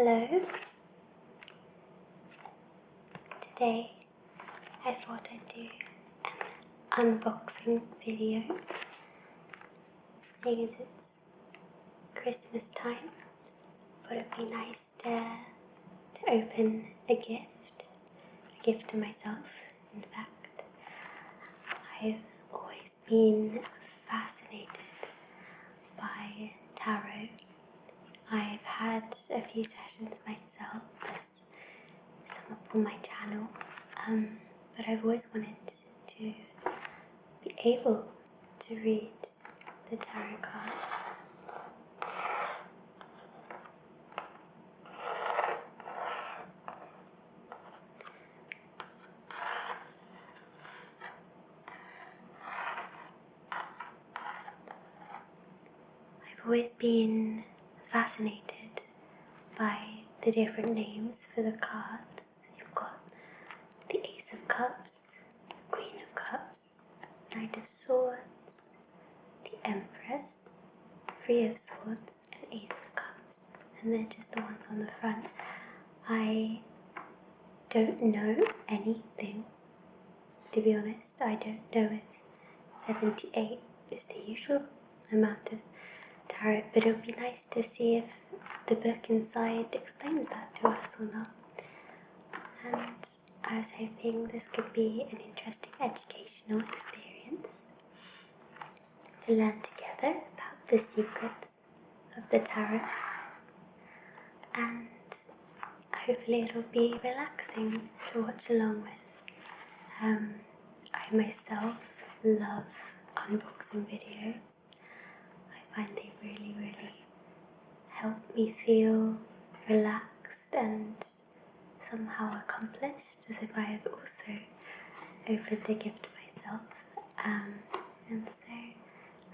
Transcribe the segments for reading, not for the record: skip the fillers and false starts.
Hello. Today I thought I'd do an unboxing video, seeing as it's Christmas time. Thought it'd be nice to open a gift to myself. In fact, I've always been fascinated by tarot. I've had a few sessions myself. There's some up on my channel, but I've always wanted to be able to read the tarot cards. I've always been fascinated by the different names for the cards. You've got the Ace of Cups, Queen of Cups, Knight of Swords, the Empress, Three of Swords, and Ace of Cups. And they're just the ones on the front. I don't know anything, to be honest. I don't know if 78 is the usual amount of tarot, but it would be nice to see if the book inside explains that to us or not. And I was hoping this could be an interesting educational experience to learn together about the secrets of the tarot, and hopefully it'll be relaxing to watch along with. I myself love unboxing videos. I find they really help me feel relaxed and somehow accomplished, as if I have also opened a gift myself. And so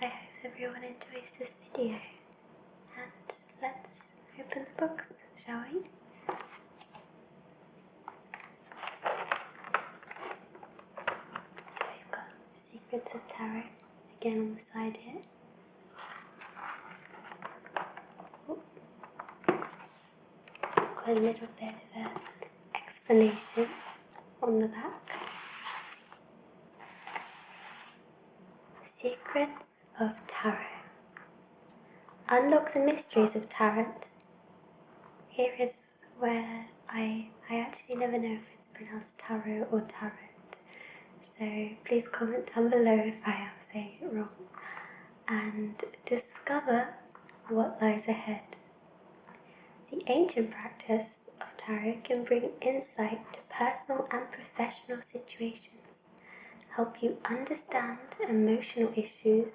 I hope everyone enjoys this video. And let's open the box, shall we? We've got Secrets of Tarot again on the side here. Got a little bit of an explanation on the back. Secrets of Tarot. Unlock the mysteries of tarot. Here is where I actually never know if it's pronounced tarot or tarot. So please comment down below if I am saying it wrong. And discover what lies ahead. The ancient practice of tarot can bring insight to personal and professional situations, help you understand emotional issues,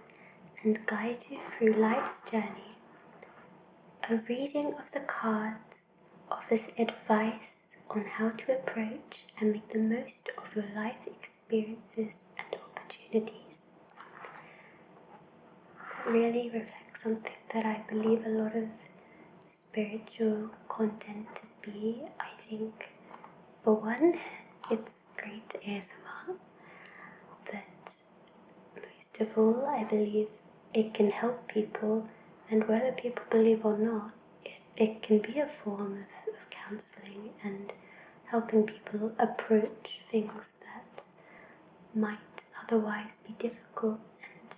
and guide you through life's journey. A reading of the cards offers advice on how to approach and make the most of your life experiences and opportunities. That really reflects something that I believe a lot of spiritual content to be. I think, for one, it's great a.s.m.r, but most of all, I believe it can help people, and whether people believe or not, it can be a form of counselling and helping people approach things that might otherwise be difficult, and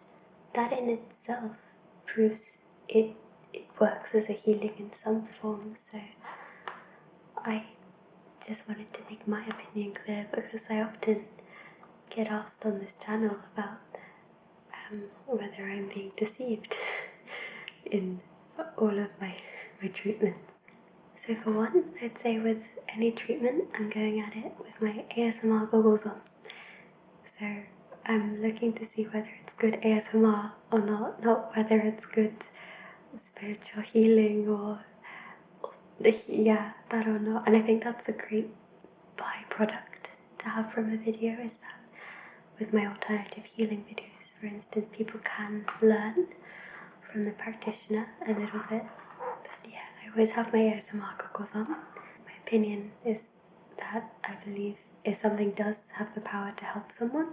that in itself proves it works as a healing in some form. So I just wanted to make my opinion clear, because I often get asked on this channel about whether I'm being deceived in all of my treatments. So for one, I'd say with any treatment, I'm going at it with my a.s.m.r goggles on. So I'm looking to see whether it's good a.s.m.r or not whether it's good spiritual healing or that or not. And I think that's a great byproduct to have from a video, is that with my alternative healing videos, for instance, people can learn from the practitioner a little bit. But yeah, I always have my a.s.m.r goggles on. My opinion is that I believe if something does have the power to help someone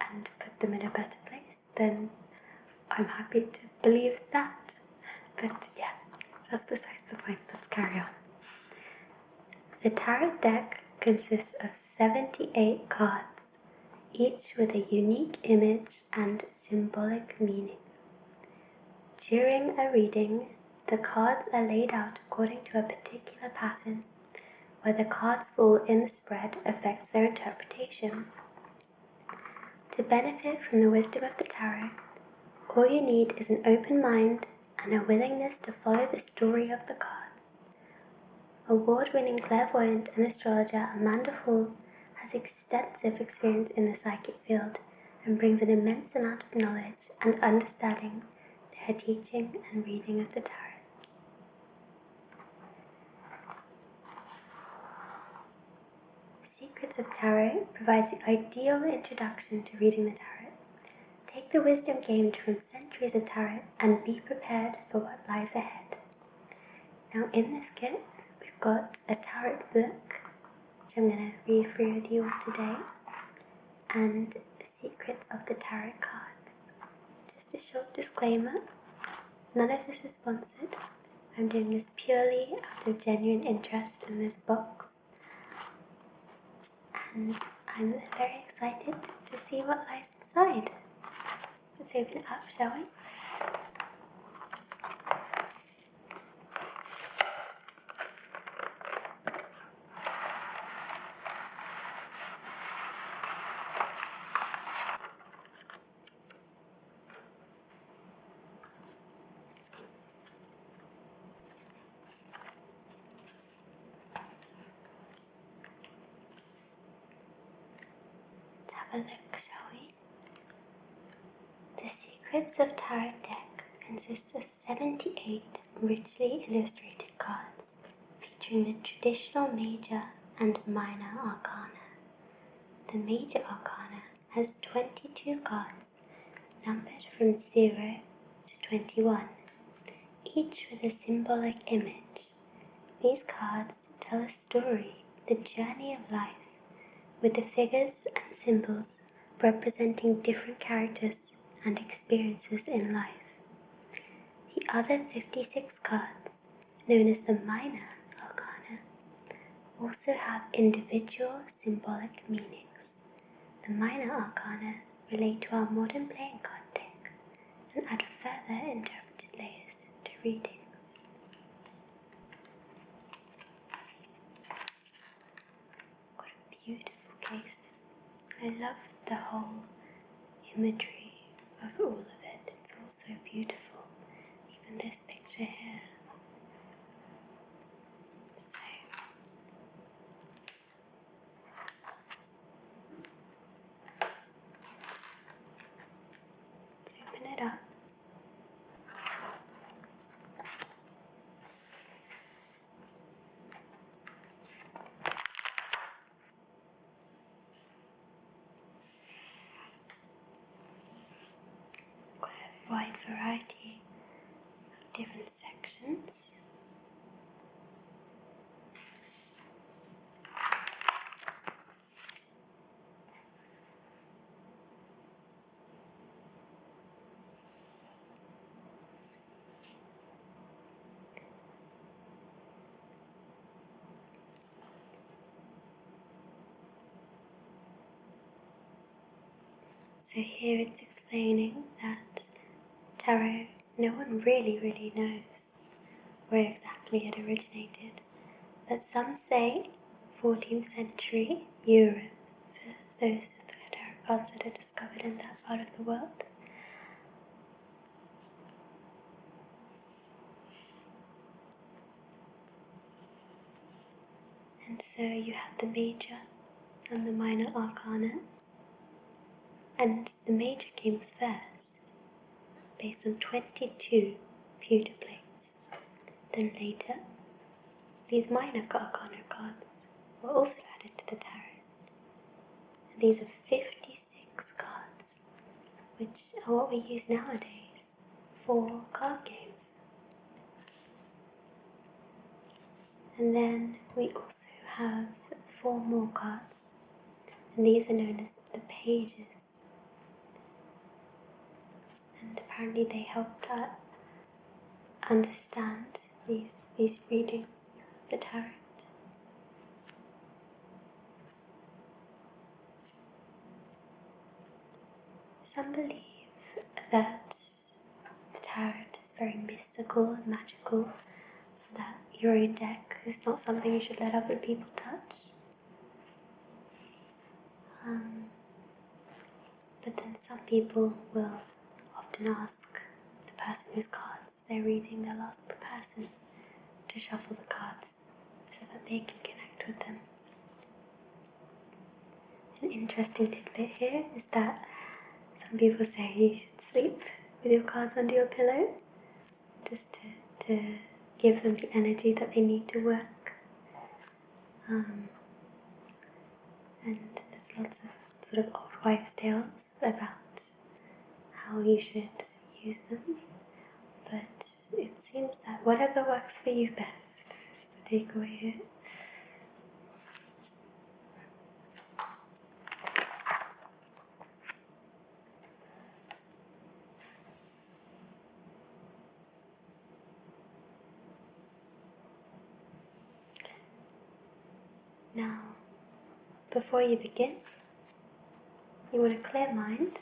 and put them in a better place, then I'm happy to believe that. But yeah, that's besides the point. Let's carry on. The tarot deck consists of 78 cards, each with a unique image and symbolic meaning. During a reading, the cards are laid out according to a particular pattern. Where the cards fall in the spread affects their interpretation. To benefit from the wisdom of the tarot, all you need is an open mind and a willingness to follow the story of the cards. Award-winning clairvoyant and astrologer Amanda Hall has extensive experience in the psychic field and brings an immense amount of knowledge and understanding to her teaching and reading of the tarot. Secrets of Tarot provides the ideal introduction to reading the tarot. Take the wisdom gained from centuries of tarot and be prepared for what lies ahead. Now in this kit, we've got a tarot book, which I'm going to read through with you all today, and Secrets of the Tarot cards. Just a short disclaimer, none of this is sponsored. I'm doing this purely out of genuine interest in this box, and I'm very excited to see what lies inside. Let's open it up, shall we? Let's have a look, shall we? The Secrets of Tarot deck consists of 78 richly illustrated cards featuring the traditional major and minor arcana. The major arcana has 22 cards numbered from 0 to 21, each with a symbolic image. These cards tell a story, the journey of life, with the figures and symbols representing different characters and experiences in life. The other 56 cards, known as the minor arcana, also have individual symbolic meanings. The minor arcana relate to our modern playing card deck and add further interpreted layers to readings. What a beautiful case. I love the whole imagery of all of it. It's all so beautiful. Even this picture here. So, open it up. Quite a wide variety of different sections. So here it's explaining that tarot, no one really knows where exactly it originated, but some say 14th century Europe, for those of the tarot cards that are discovered in that part of the world. And so you have the major and the minor arcana, and the major came first, based on 22 pewter plates. Then later, these minor arcana cards were also added to the tarot. And these are 56 cards, which are what we use nowadays for card games. And then we also have 4 more cards, and these are known as the pages. And apparently they helped understand these readings of the tarot. Some believe that the tarot is very mystical and magical, that your own deck is not something you should let other people touch. But then some people will often ask the person whose cards they're reading, they'll ask the person to shuffle the cards so that they can connect with them. An interesting tidbit here is that some people say you should sleep with your cards under your pillow, just to give them the energy that they need to work. And there's lots of sort of old wives' tales about how you should use them, but it seems that whatever works for you best is the takeaway here. Now, before you begin, you want a clear mind.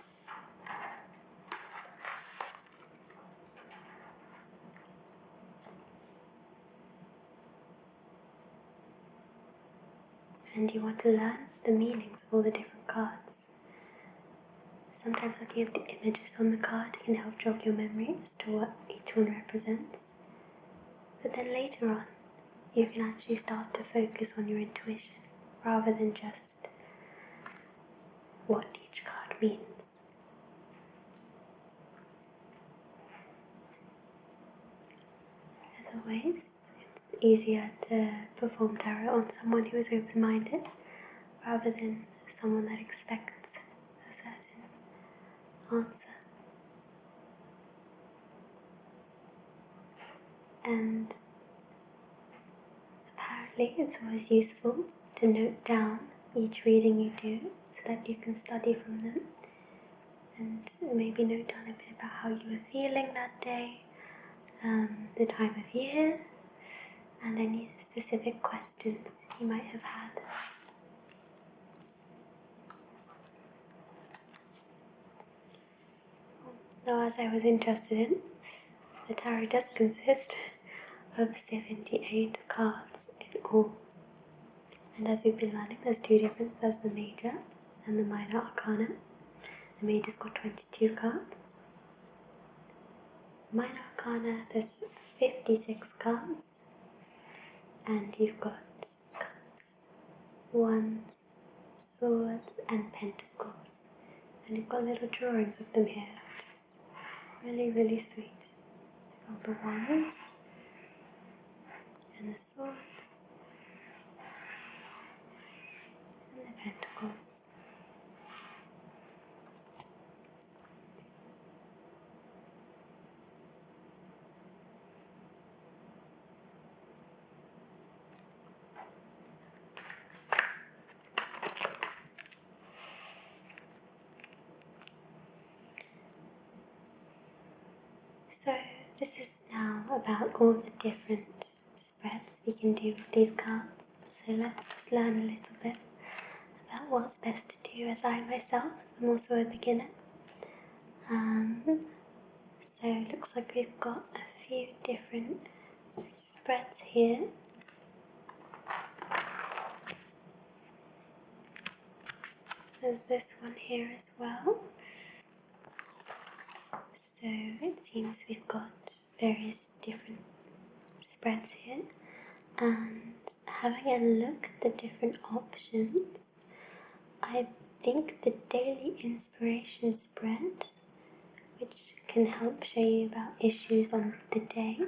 And you want to learn the meanings of all the different cards. Sometimes looking at the images on the card can help jog your memory as to what each one represents. But then later on, you can actually start to focus on your intuition rather than just what each card means. As always, it's easier to perform tarot on someone who is open-minded rather than someone that expects a certain answer. And apparently it's always useful to note down each reading you do so that you can study from them and maybe note down a bit about how you were feeling that day, the time of year, and any specific questions you might have had. Now, as I was interested in, the tarot does consist of 78 cards in all. And as we've been learning, there's two different. There's the major and the minor arcana. The major's got 22 cards. Minor arcana, there's 56 cards. And you've got cups, wands, swords, and pentacles. And you've got little drawings of them here, which is really, really sweet. You've got the wands and the swords and the pentacles. So this is now about all the different spreads we can do with these cards. So let's just learn a little bit about what's best to do, as I myself am also a beginner. So it looks like we've got a few different spreads here. There's this one here as well. So it seems we've got various different spreads here, and having a look at the different options, I think the daily inspiration spread, which can help show you about issues on the day,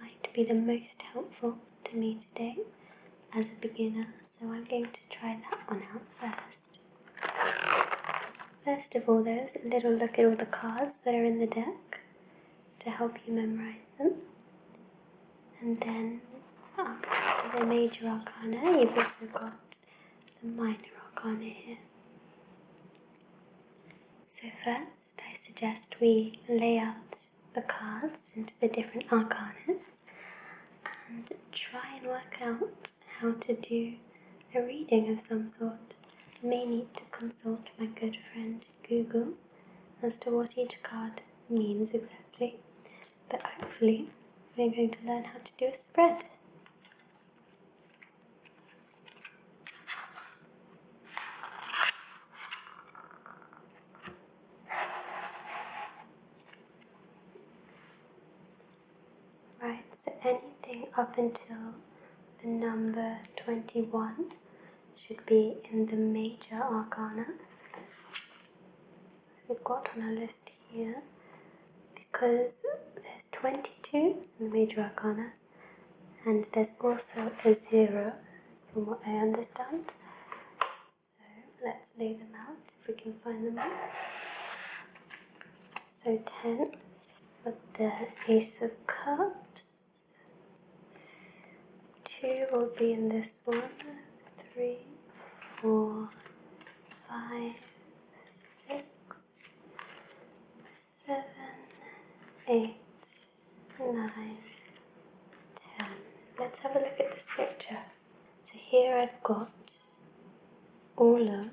might be the most helpful to me today as a beginner, so I'm going to try that one out first. First of all, there's a little look at all the cards that are in the deck to help you memorize them. And then after the major arcana, you've also got the minor arcana here. So first, I suggest we lay out the cards into the different arcanas and try and work out how to do a reading of some sort. You may need to consult my good friend Google as to what each card means exactly, but hopefully we're going to learn how to do a spread. Right, so anything up until the number 21 should be in the major arcana. So we've got on our list here, because there's 22 in the major arcana, and there's also a 0, from what I understand. So let's lay them out if we can find them out. So 10 for the Ace of Cups. 2 will be in this one. 3, 4, 5, 6, 7, 8, 9, 10. Let's have a look at this picture. So here I've got all of the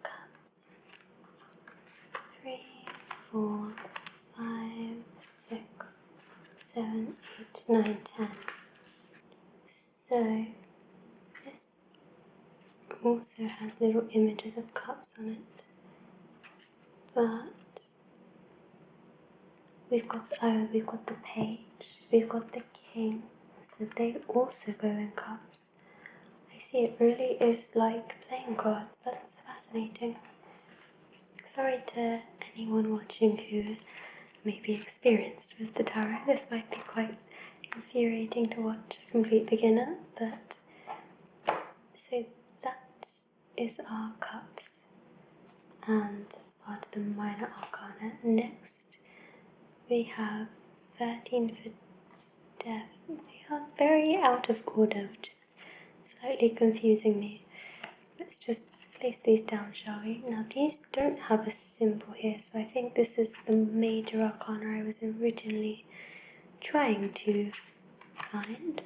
cups. 3, 4, 5, 6, 7, 8, 9, 10. So this also has little images of cups on it, but we've got the page, we've got the king, so they also go in cups. I see, it really is like playing cards. That's fascinating. Sorry to anyone watching who may be experienced with the tarot. This might be quite infuriating to watch a complete beginner, but so that is our cups, and it's part of the minor arcana. Next we have 13 for death. They are very out of order, which is slightly confusing me. Let's just place these down, shall we? Now these don't have a symbol here, so I think this is the major arcana I was originally trying to find.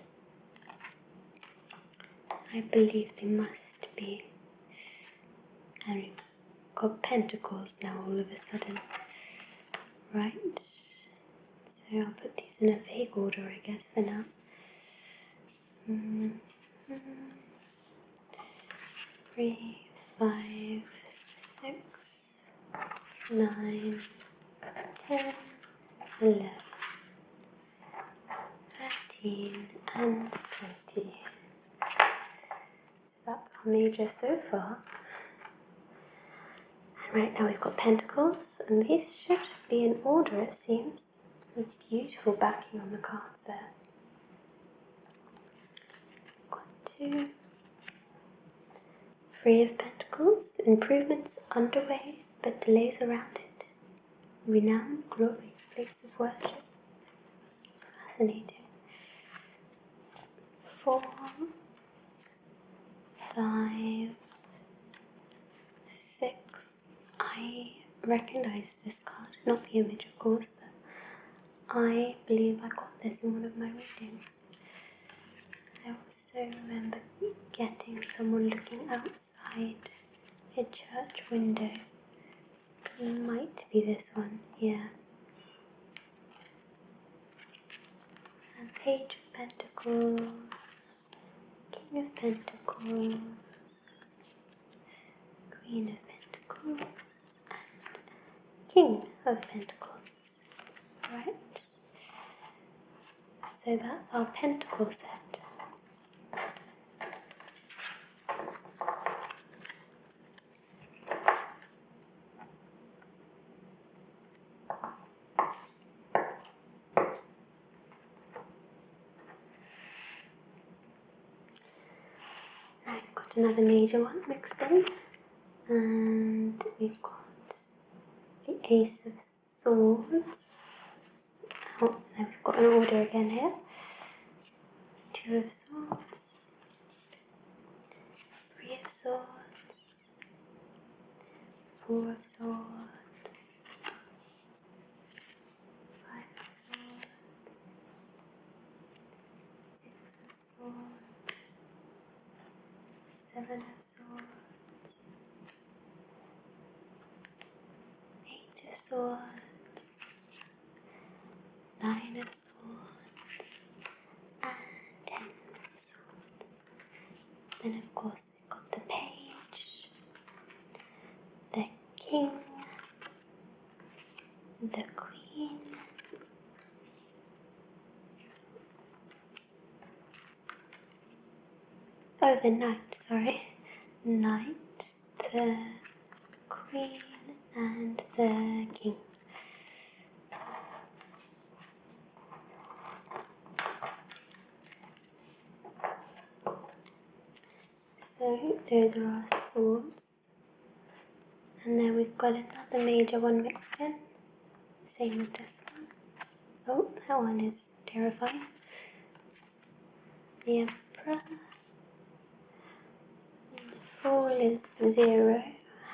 I believe they must be. And we've got pentacles now all of a sudden. Right. So I'll put these in a vague order, I guess, for now. 3, 5, 6, 9, 10, 11, 13, and 20. So that's our major so far. And right now we've got pentacles, and these should be in order, it seems. With beautiful backing on the cards there. Got 2. 3 of Pentacles, improvements underway, but delays around it. Renown, glory, place of worship. Fascinating. 4, 5, 6. I recognize this card, not the image of course, but I believe I got this in one of my readings. I also remember getting someone looking outside a church window. It might be this one, yeah. And Page of Pentacles, King of Pentacles, Queen of Pentacles, and King of Pentacles. Right? So that's our pentacle set. Now we've got another major one mixed in, and we've got the Ace of Swords. Oh, now we've got an order again here. 2 of Swords, 3 of Swords, 4 of Swords, 5 of Swords, 6 of Swords, 7 of Swords, Swords, Nine of Swords, and Ten of Swords. Then of course we've got the Page, the King, the Queen, the Knight, sorry. Knight, the Queen, and the King. So those are our swords. And then we've got another major one mixed in. Same with this one. Oh, that one is terrifying. The Emperor. The Fool is 0.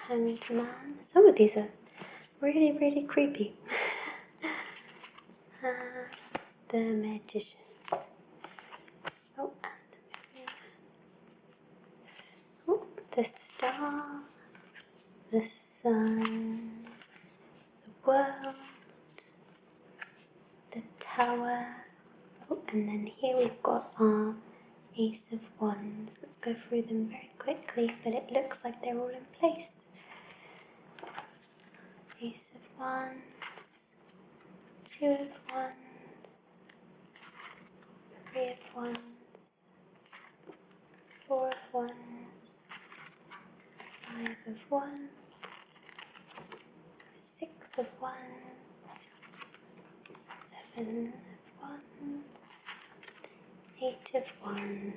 Hanged Man. Some of these are really, really creepy. The Magician. Oh, the Star. The Sun. The World. The Tower. Oh, and then here we've got our Ace of Wands. Let's go through them very quickly, but it looks like they're all in place. Ace of Wands, Two of Wands, Three of Wands, Four of Wands, Five of Wands, Six of Wands, Seven of Wands, Eight of Wands,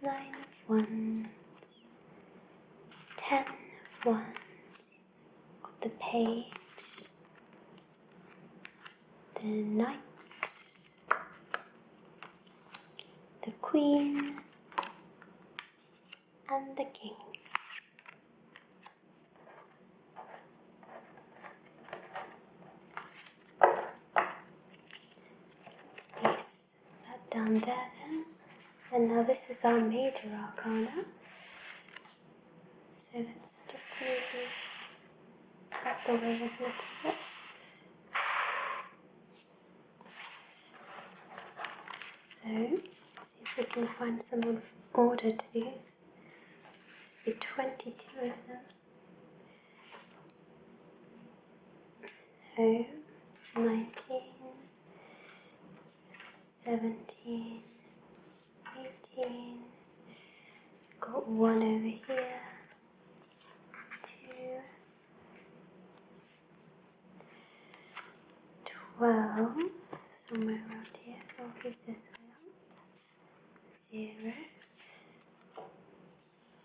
Nine of Wands, 10 of Wands, got the Page, the Knight, the Queen, and the King. Let's place that down there then. And now this is our major arcana. So let's just maybe cut the way a little bit. So let's see if we can find some order to these. There should be 22 of them. So 19, 17, 18, got one over here, 2, 12, somewhere around here. Oh, here's this way up. 0,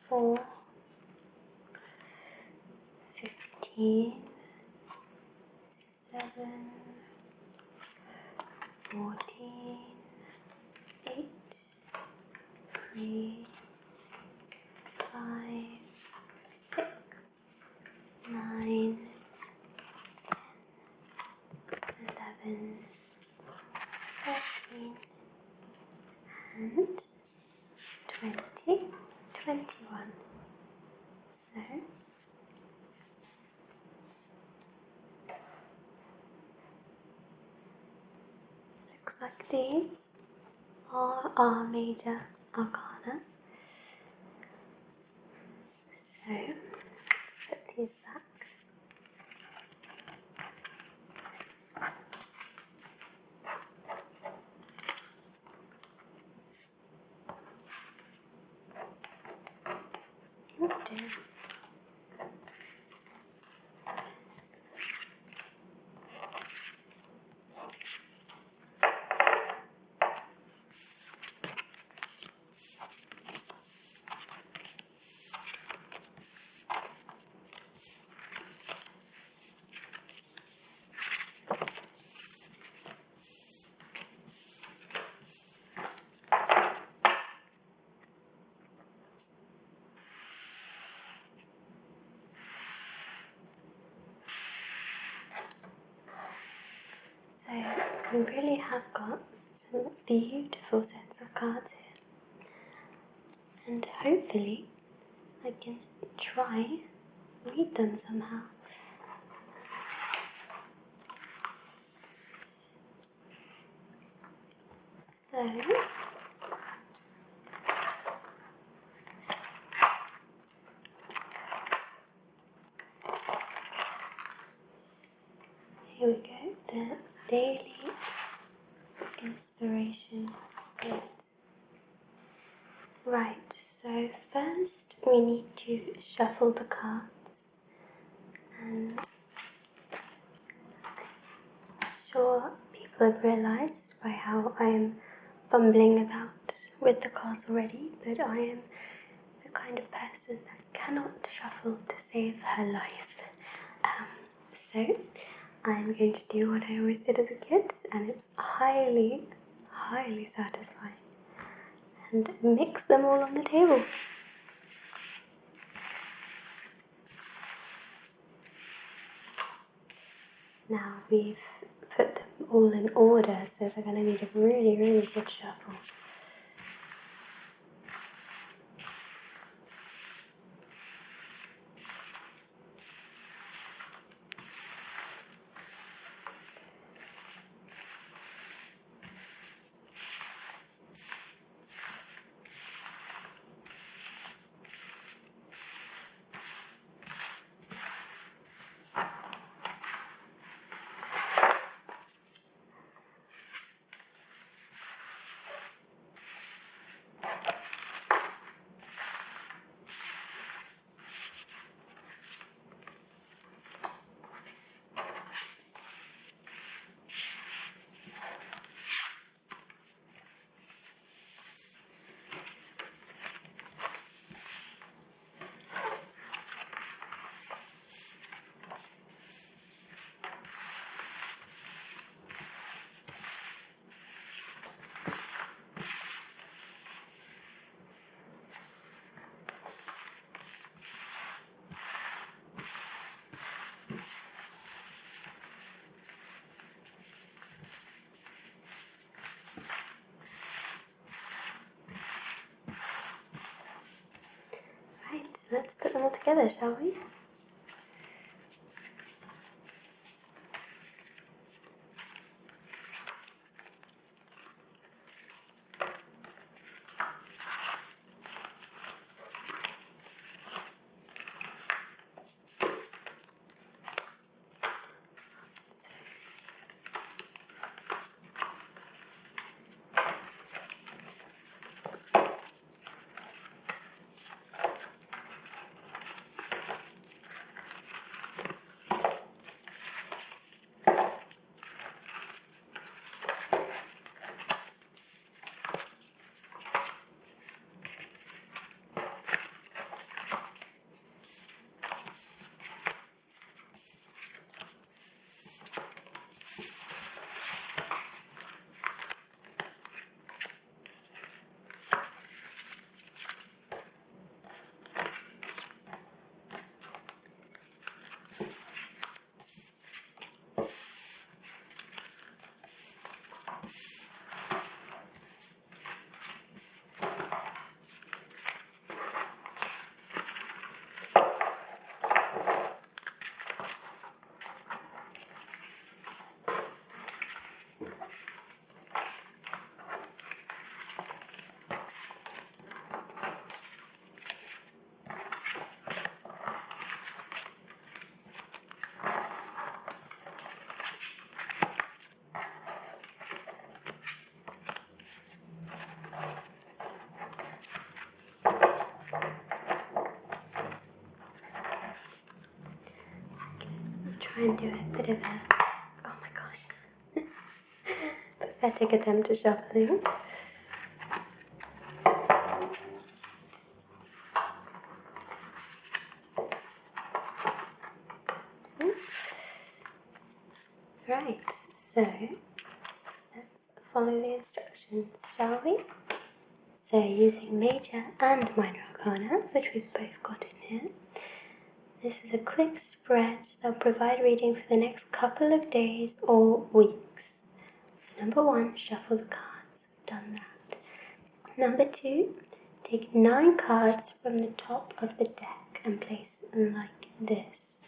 4, 15, 7, 14, 8, 3, 5, 6, 9, 11, 13, and 20, 21. So looks like these are our major arcana. So let's put these back. Oh dear. So we really have got some beautiful sets of cards here, and hopefully I can try read them somehow. So here we go, the daily inspiration spread. Right, so first we need to shuffle the cards, and I'm sure people have realised by how I am fumbling about with the cards already that I am the kind of person that cannot shuffle to save her life. So I'm going to do what I always did as a kid, and it's highly, highly satisfying. And mix them all on the table. Now we've put them all in order, so they're going to need a really, really good shuffle. Right, let's put them all together, shall we? Try and do a bit of a, oh my gosh, pathetic attempt at shuffling. Right, so let's follow the instructions, shall we? So using Major and Minor Arcana, which we've both got in here, this is a quick spread that'll provide reading for the next couple of days or weeks. So number 1, shuffle the cards. We've done that. Number 2, take 9 cards from the top of the deck and place them like this.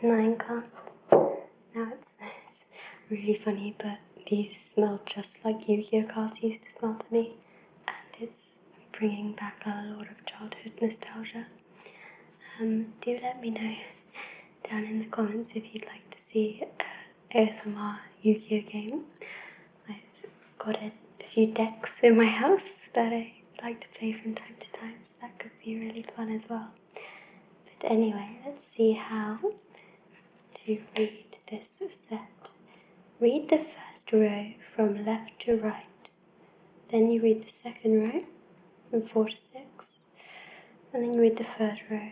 9 cards. Now it's really funny, but these smell just like Yu-Gi-Oh cards used to smell to me, and it's bringing back a lot of childhood nostalgia. Do let me know down in the comments if you'd like to see a.s.m.r Yu-Gi-Oh game. I've got a few decks in my house that I like to play from time to time, so that could be really fun as well. But anyway, let's see how to read this set. Read the first row from left to right. Then you read the second row from 4 to 6. And then you read the third row.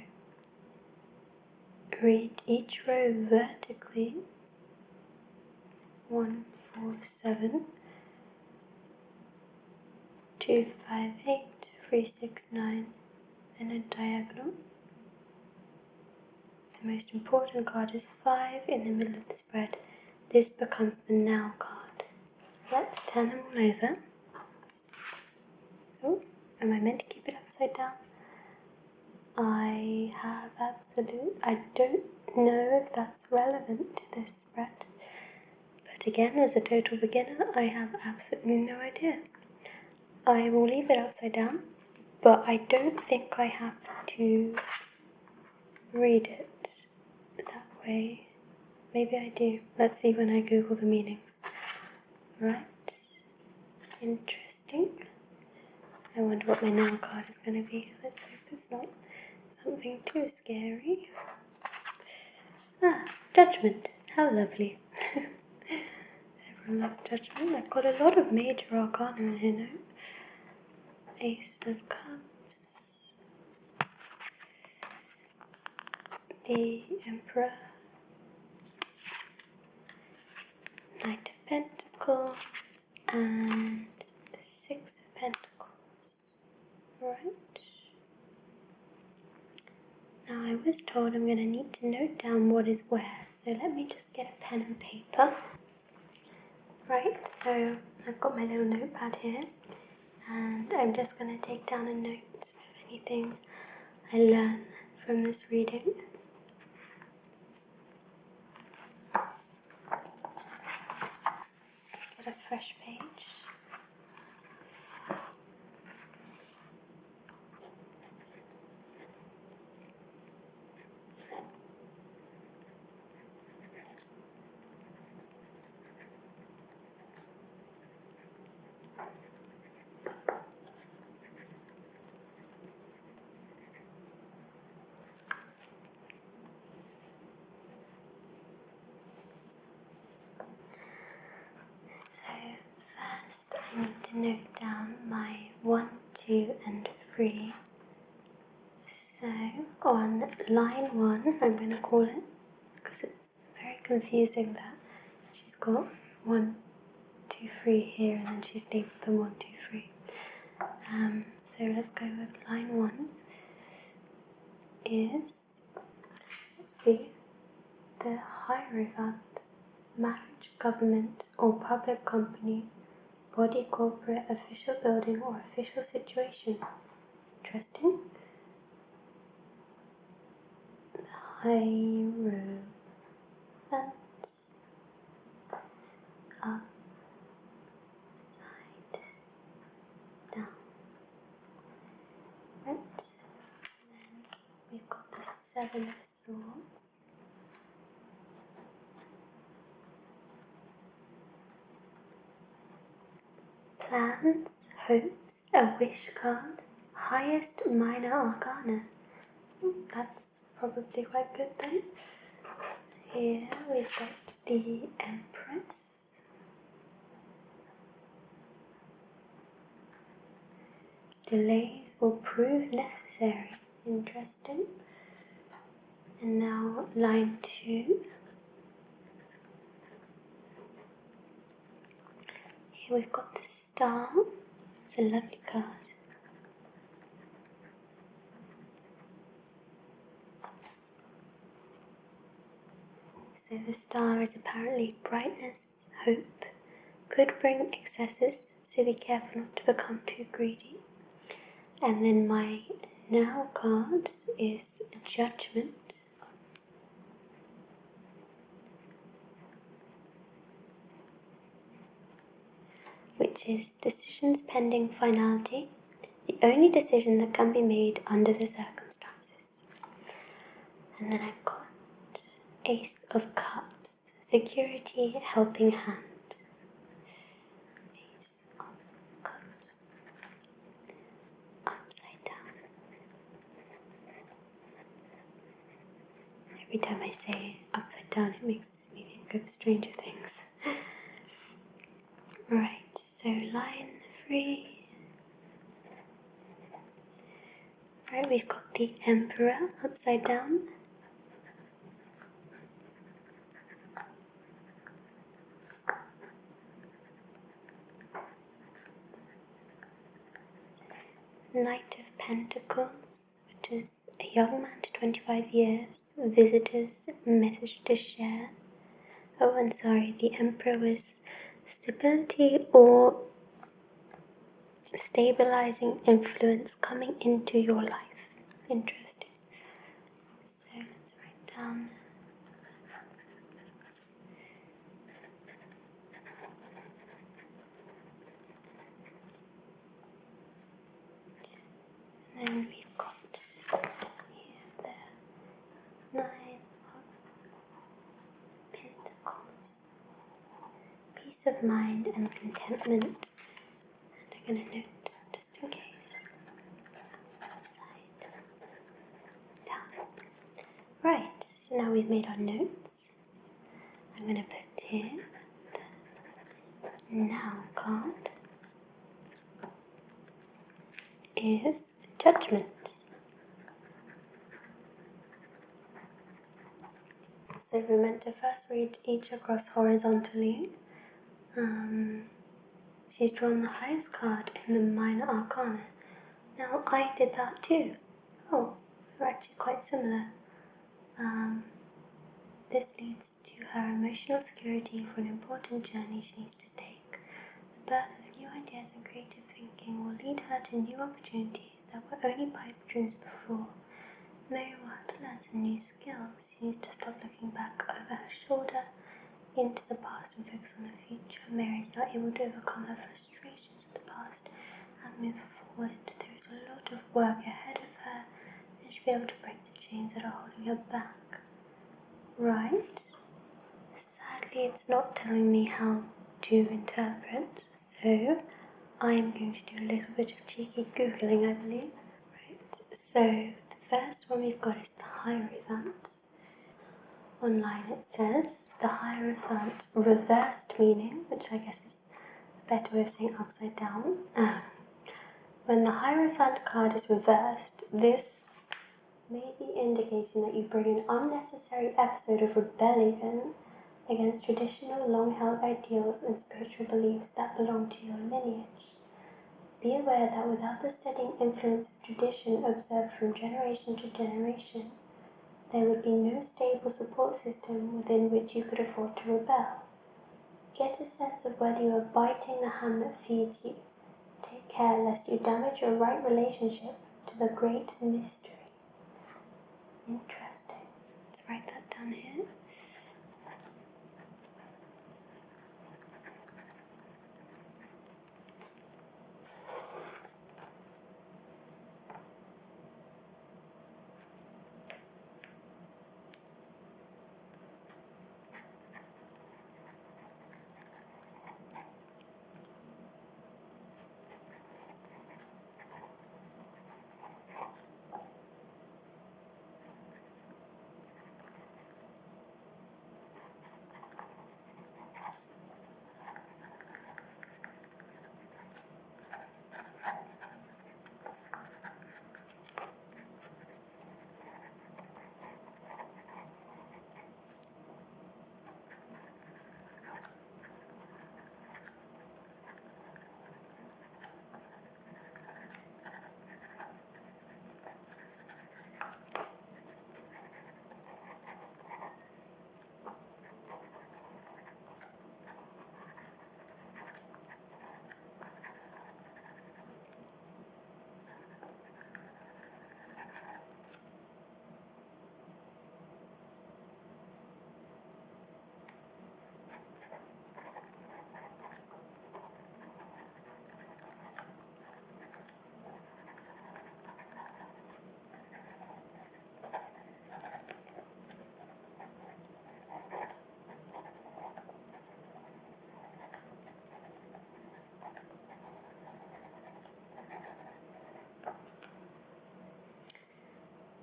Read each row vertically. 1, 4, 7, 2, 5, 8, 3, 6, 9, and a diagonal. The most important card is 5 in the middle of the spread. This becomes the now card. Let's turn them all over. Oh, am I meant to keep it upside down? I don't know if that's relevant to this spread. But again, as a total beginner, I have absolutely no idea. I will leave it upside down, but I don't think I have to read it that way. Maybe I do. Let's see when I Google the meanings. Right. Interesting. I wonder what my now card is going to be. Let's hope it's not something too scary. Ah, Judgment. How lovely. Everyone loves Judgment. I've got a lot of major arcana in here now. Ace of Cups. The Emperor. Knight of Pentacles. And Six of Pentacles. Right. Now I was told I'm going to need to note down what is where, so let me just get a pen and paper. Right, so I've got my little notepad here, and I'm just going to take down a note of anything I learn from this reading. Get a fresh page. So first I need to note down my 1, 2 and 3. So on line 1, I'm going to call it, because it's very confusing that she's got 1, 2, 3 here and then she's labelled them 1, 2, 3. So let's go with line 1 is, let's see, the Hierophant, marriage, government or public company, body, corporate, official building or official situation. Interesting. The Hierophant, upside down. Right. And then we've got the Seven of Swords. Plans, hopes, a wish card, highest minor arcana. That's probably quite good then. Here we've got the Empress. Delays will prove necessary. Interesting. And now line 2. Here we've got the Star. It's a lovely card. So the Star is apparently brightness, hope, could bring excesses, so be careful not to become too greedy. And then my now card is Judgment. which is decisions pending finality, the only decision that can be made under the circumstances. And then I've got Ace of Cups, security, helping hand. Ace of Cups, upside down. Every time I say upside down, it makes me think of Stranger Things. Right, so line 3. Right, we've got the Emperor upside down. Knight of Pentacles, which is a young man to 25 years, visitors, message to share. Oh, and sorry, the Emperor was stability or stabilizing influence coming into your life. Interesting. So let's write down. And then we've got here, there, 9 of Pentacles. Peace of mind and contentment. And I'm going to note, just in case, upside down. Right, so now we've made our notes. I'm going to put here the Now card is Judgment. So we're meant to first read each across horizontally. She's drawn the highest card in the Minor Arcana. Now I did that too. Oh, we're actually quite similar. This leads to her emotional security for an important journey she needs to take. The birth of new ideas and creative thinking will lead her to new opportunities that were only pipe dreams before. Mary will have to learn some new skills. She needs to stop looking back over her shoulder into the past and focus on the future. Mary is not able to overcome her frustrations with the past and move forward. There is a lot of work ahead of her, and she'll be able to break the chains that are holding her back. Right. Sadly, it's not telling me how to interpret, so I'm going to do a little bit of cheeky Googling, I believe. Right. So the first one we've got is the Hierophant. Online it says the Hierophant reversed meaning, which I guess is a better way of saying upside down. When the Hierophant card is reversed, this may be indicating that you bring an unnecessary episode of rebellion against traditional long-held ideals and spiritual beliefs that belong to your lineage. Be aware that without the steadying influence of tradition observed from generation to generation, there would be no stable support system within which you could afford to rebel. Get a sense of whether you are biting the hand that feeds you. Take care lest you damage your right relationship to the great mystery. Interesting. Let's write that down here.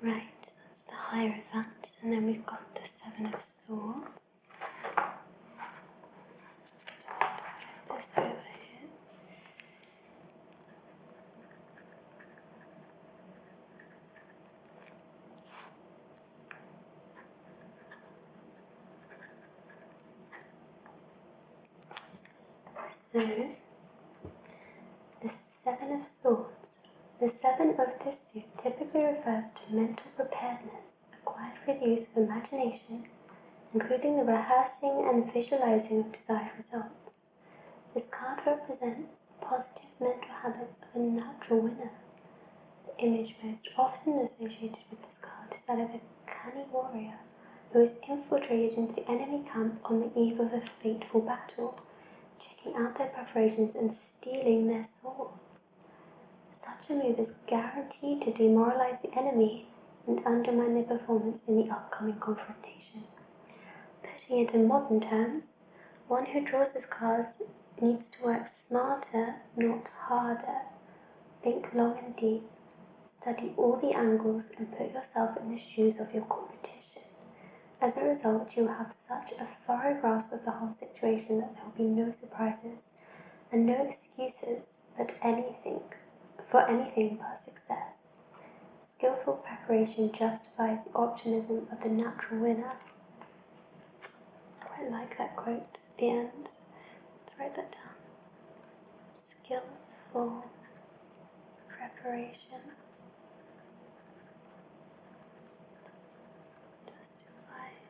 Right, that's the Hierophant, and then we've got the Seven of Swords. Just flip this over here. So, the Seven of Swords. The seven of this suit typically refers to mental preparedness acquired through the use of imagination, including the rehearsing and visualizing of desired results. This card represents positive mental habits of a natural winner. The image most often associated with this card is that of a canny warrior who has infiltrated into the enemy camp on the eve of a fateful battle, checking out their preparations and stealing their swords. Such a move is guaranteed to demoralize the enemy and undermine their performance in the upcoming confrontation. Putting it in modern terms, one who draws this card needs to work smarter, not harder. Think long and deep, study all the angles, and put yourself in the shoes of your competition. As a result, you will have such a thorough grasp of the whole situation that there will be no surprises and no excuses for anything but success. Skillful preparation justifies the optimism of the natural winner. I quite like that quote at the end. Let's write that down. Skillful preparation justifies.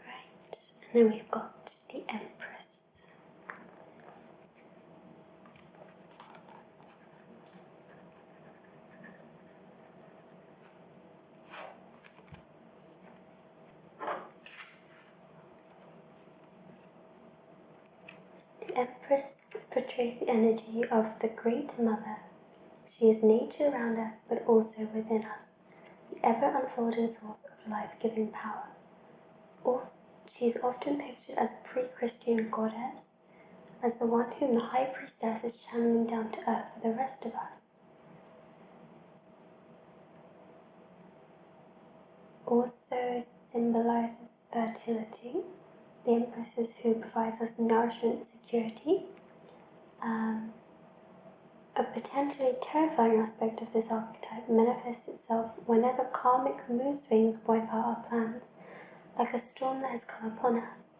Right, and then we've got the Empress. The Empress portrays the energy of the Great Mother. She is nature around us, but also within us, the ever-unfolding source of life-giving power. She is often pictured as a pre-Christian goddess, as the one whom the High Priestess is channeling down to earth for the rest of us. Also symbolizes fertility. The Empress is who provides us nourishment and security. A potentially terrifying aspect of this archetype manifests itself whenever karmic mood swings wipe out our plans, like a storm that has come upon us.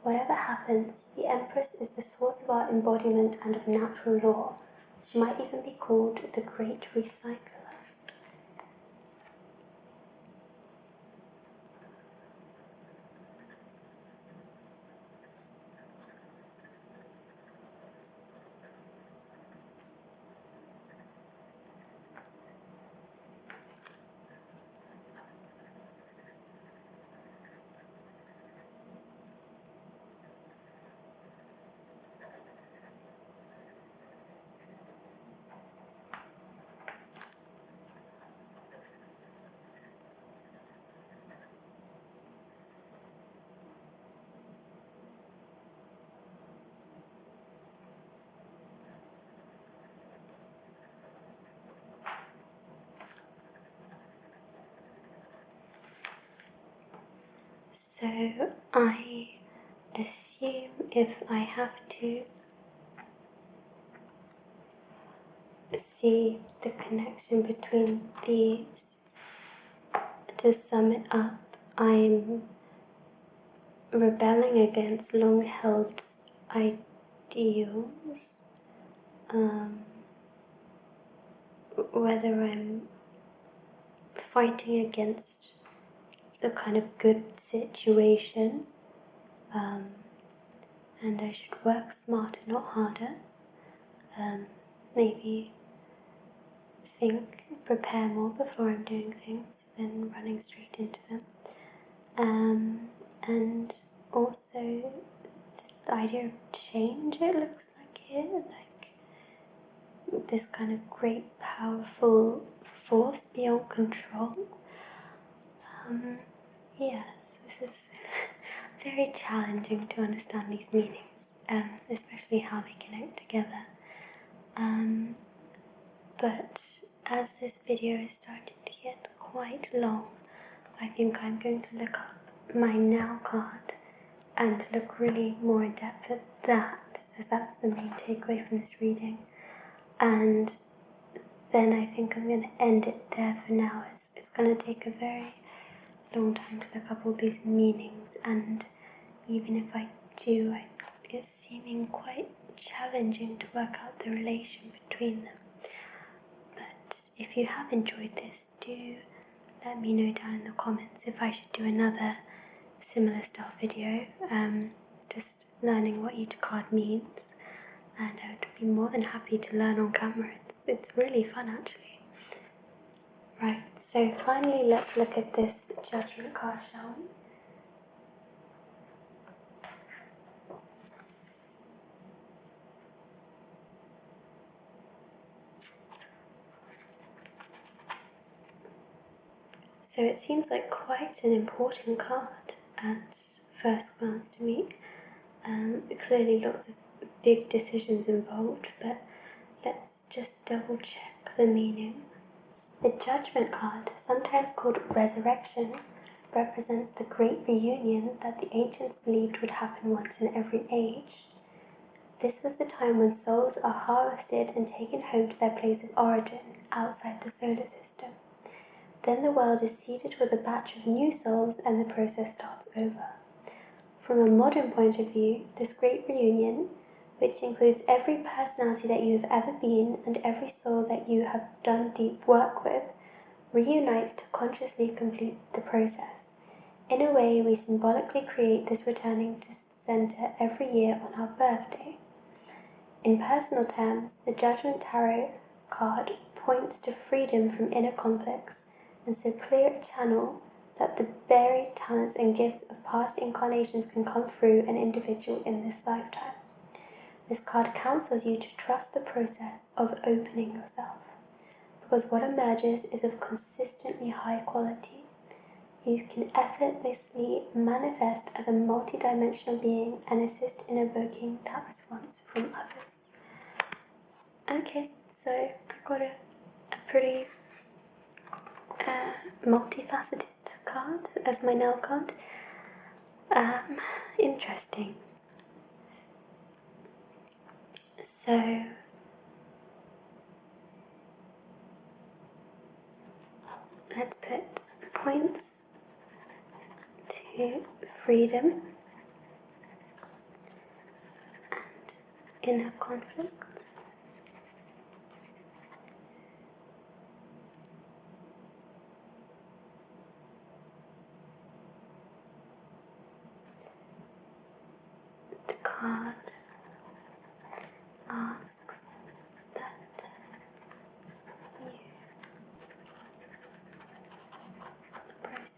Whatever happens, the Empress is the source of our embodiment and of natural law. She might even be called the Great Recycler. So I assume if I have to see the connection between these, to sum it up, I'm rebelling against long-held ideals, whether I'm fighting against the kind of good situation, and I should work smarter, not harder. Maybe think prepare more before I'm doing things than running straight into them. And also the idea of change, it looks like here, like this kind of great powerful force beyond control. Yes, this is very challenging to understand these meanings, especially how they connect together. But as this video is starting to get quite long, I think I'm going to look up my now card and look really more in depth at that, as that's the main takeaway from this reading. And then I think I'm going to end it there for now, as it's going to take a very long time to look up all these meanings, and even if I do, it's seeming quite challenging to work out the relation between them. But if you have enjoyed this, do let me know down in the comments if I should do another similar style video, just learning what each card means, and I would be more than happy to learn on camera. It's really fun actually. Right, so finally let's look at this judgment card, shall we? So it seems like quite an important card at first glance to me. Clearly lots of big decisions involved, but let's just double check the meaning. The Judgment card, sometimes called Resurrection, represents the great reunion that the ancients believed would happen once in every age. This was the time when souls are harvested and taken home to their place of origin, outside the solar system. Then the world is seeded with a batch of new souls and the process starts over. From a modern point of view, this great reunion, which includes every personality that you have ever been and every soul that you have done deep work with, reunites to consciously complete the process. In a way, we symbolically create this returning to center every year on our birthday. In personal terms, the Judgment Tarot card points to freedom from inner conflicts, and so clear a channel that the buried talents and gifts of past incarnations can come through an individual in this lifetime. This card counsels you to trust the process of opening yourself, because what emerges is of consistently high quality. You can effortlessly manifest as a multidimensional being and assist in evoking that response from others. Okay, so I got a pretty multifaceted card as my nail card. Interesting. So let's put points to freedom and inner conflicts. The card asks that you process.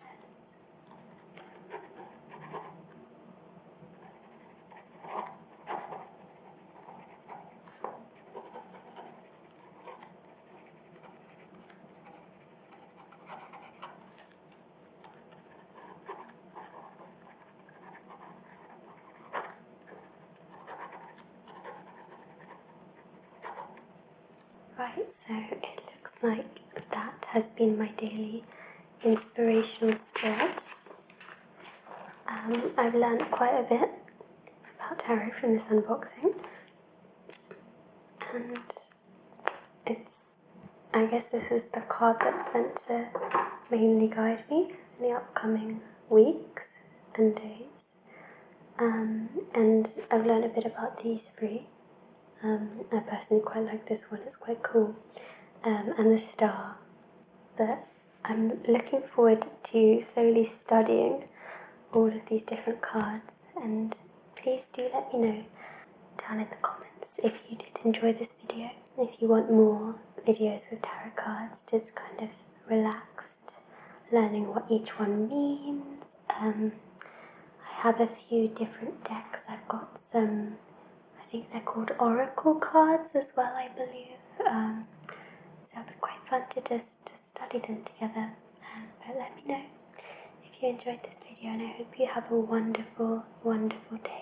Right, so it looks like that has been my daily inspirational spread. I've learned quite a bit about tarot from this unboxing, and I guess this is the card that's meant to mainly guide me in the upcoming weeks and days. And I've learned a bit about these three. I personally quite like this one, it's quite cool. And the star. But I'm looking forward to slowly studying all of these different cards, and please do let me know down in the comments if you did enjoy this video, if you want more videos with tarot cards, just kind of relaxed, learning what each one means. I have a few different decks. I've got some, I think they're called oracle cards as well, I believe. So it'll be quite fun to study them together. But let me know if you enjoyed this video, and I hope you have a wonderful, wonderful day.